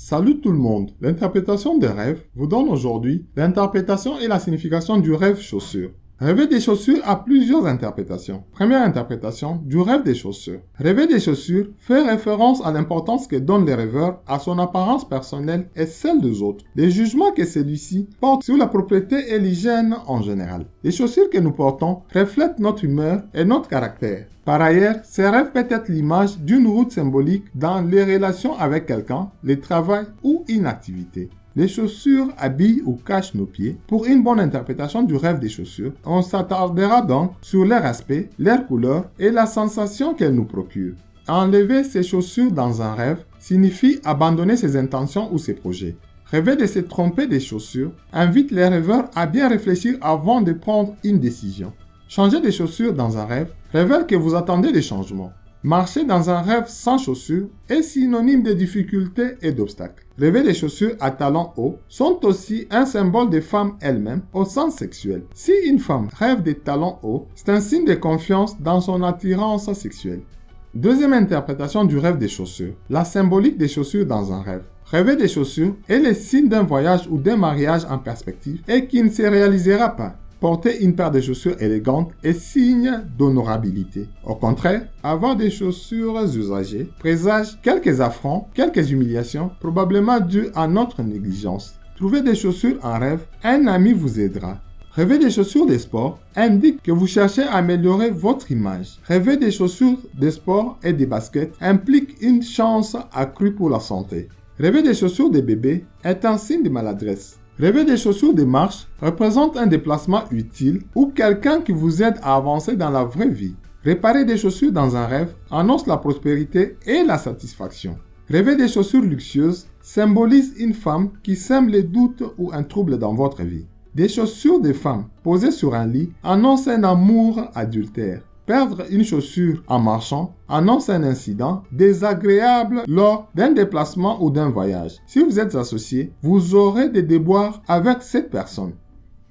Salut tout le monde, l'interprétation des rêves vous donne aujourd'hui l'interprétation et la signification du rêve chaussure. Rêver des chaussures a plusieurs interprétations. Première interprétation du rêve des chaussures. Rêver des chaussures fait référence à l'importance que donnent les rêveurs à son apparence personnelle et celle des autres. Les jugements que celui-ci porte sur la propreté et l'hygiène en général. Les chaussures que nous portons reflètent notre humeur et notre caractère. Par ailleurs, ces rêves peuvent être l'image d'une route symbolique dans les relations avec quelqu'un, le travail ou une activité. Les chaussures habillent ou cachent nos pieds. Pour une bonne interprétation du rêve des chaussures, on s'attardera donc sur leur aspect, leur couleur et la sensation qu'elles nous procurent. Enlever ses chaussures dans un rêve signifie abandonner ses intentions ou ses projets. Rêver de se tromper des chaussures invite les rêveurs à bien réfléchir avant de prendre une décision. Changer des chaussures dans un rêve révèle que vous attendez des changements. Marcher dans un rêve sans chaussures est synonyme de difficultés et d'obstacles. Rêver des chaussures à talons hauts sont aussi un symbole des femmes elles-mêmes au sens sexuel. Si une femme rêve des talons hauts, c'est un signe de confiance dans son attirance sexuelle. Deuxième interprétation du rêve des chaussures, la symbolique des chaussures dans un rêve. Rêver des chaussures est le signe d'un voyage ou d'un mariage en perspective et qui ne se réalisera pas. Porter une paire de chaussures élégantes est signe d'honorabilité. Au contraire, avoir des chaussures usagées présage quelques affronts, quelques humiliations, probablement dues à notre négligence. Trouver des chaussures en rêve, un ami vous aidera. Rêver des chaussures de sport indique que vous cherchez à améliorer votre image. Rêver des chaussures de sport et des baskets implique une chance accrue pour la santé. Rêver des chaussures de bébé est un signe de maladresse. Rêver des chaussures de marche représente un déplacement utile ou quelqu'un qui vous aide à avancer dans la vraie vie. Réparer des chaussures dans un rêve annonce la prospérité et la satisfaction. Rêver des chaussures luxueuses symbolise une femme qui sème les doutes ou un trouble dans votre vie. Des chaussures de femme posées sur un lit annoncent un amour adultère. Perdre une chaussure en marchant annonce un incident désagréable lors d'un déplacement ou d'un voyage. Si vous êtes associé, vous aurez des déboires avec cette personne.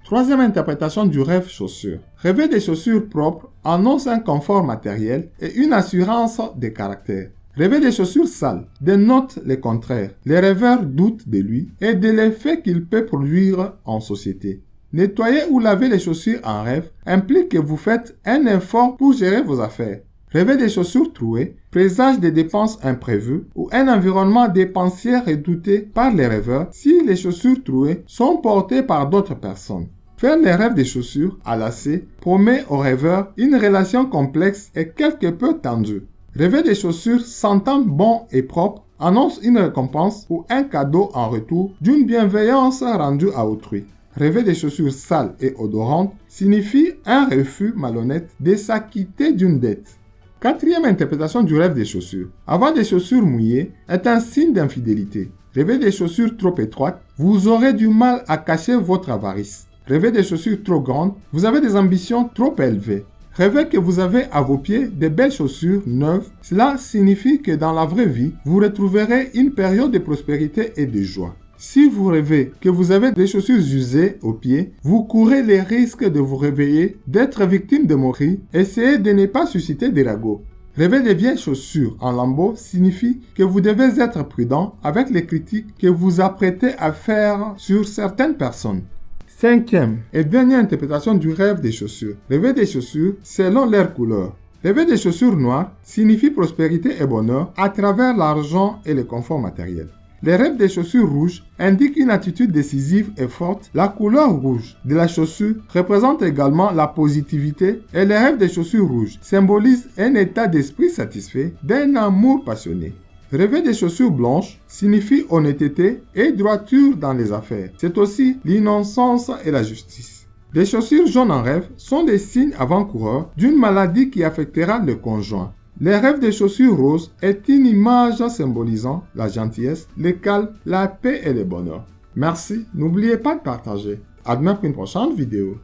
Troisième interprétation du rêve chaussure. Rêver des chaussures propres annonce un confort matériel et une assurance de caractère. Rêver des chaussures sales dénote le contraire. Les rêveurs doutent de lui et de l'effet qu'il peut produire en société. Nettoyer ou laver les chaussures en rêve implique que vous faites un effort pour gérer vos affaires. Rêver des chaussures trouées présage des dépenses imprévues ou un environnement dépensier redouté par les rêveurs si les chaussures trouées sont portées par d'autres personnes. Faire les rêves des chaussures à lacets promet aux rêveurs une relation complexe et quelque peu tendue. Rêver des chaussures sentant bon et propre annonce une récompense ou un cadeau en retour d'une bienveillance rendue à autrui. Rêver des chaussures sales et odorantes signifie un refus malhonnête de s'acquitter d'une dette. Quatrième interprétation du rêve des chaussures. Avoir des chaussures mouillées est un signe d'infidélité. Rêver des chaussures trop étroites, vous aurez du mal à cacher votre avarice. Rêver des chaussures trop grandes, vous avez des ambitions trop élevées. Rêver que vous avez à vos pieds de belles chaussures neuves, cela signifie que dans la vraie vie, vous retrouverez une période de prospérité et de joie. Si vous rêvez que vous avez des chaussures usées aux pieds, vous courez les risques de vous réveiller, d'être victime de moqueries. Essayez de ne pas susciter des ragots. Rêver des vieilles chaussures en lambeaux signifie que vous devez être prudent avec les critiques que vous apprêtez à faire sur certaines personnes. Cinquième et dernière interprétation du rêve des chaussures. Rêver des chaussures selon leur couleur. Rêver des chaussures noires signifie prospérité et bonheur à travers l'argent et le confort matériel. Les rêves des chaussures rouges indiquent une attitude décisive et forte. La couleur rouge de la chaussure représente également la positivité et les rêves des chaussures rouges symbolisent un état d'esprit satisfait, d'un amour passionné. Rêver des chaussures blanches signifie honnêteté et droiture dans les affaires. C'est aussi l'innocence et la justice. Les chaussures jaunes en rêve sont des signes avant-coureurs d'une maladie qui affectera le conjoint. Les rêves des chaussures roses est une image symbolisant la gentillesse, le calme, la paix et le bonheur. Merci, n'oubliez pas de partager. À demain pour une prochaine vidéo.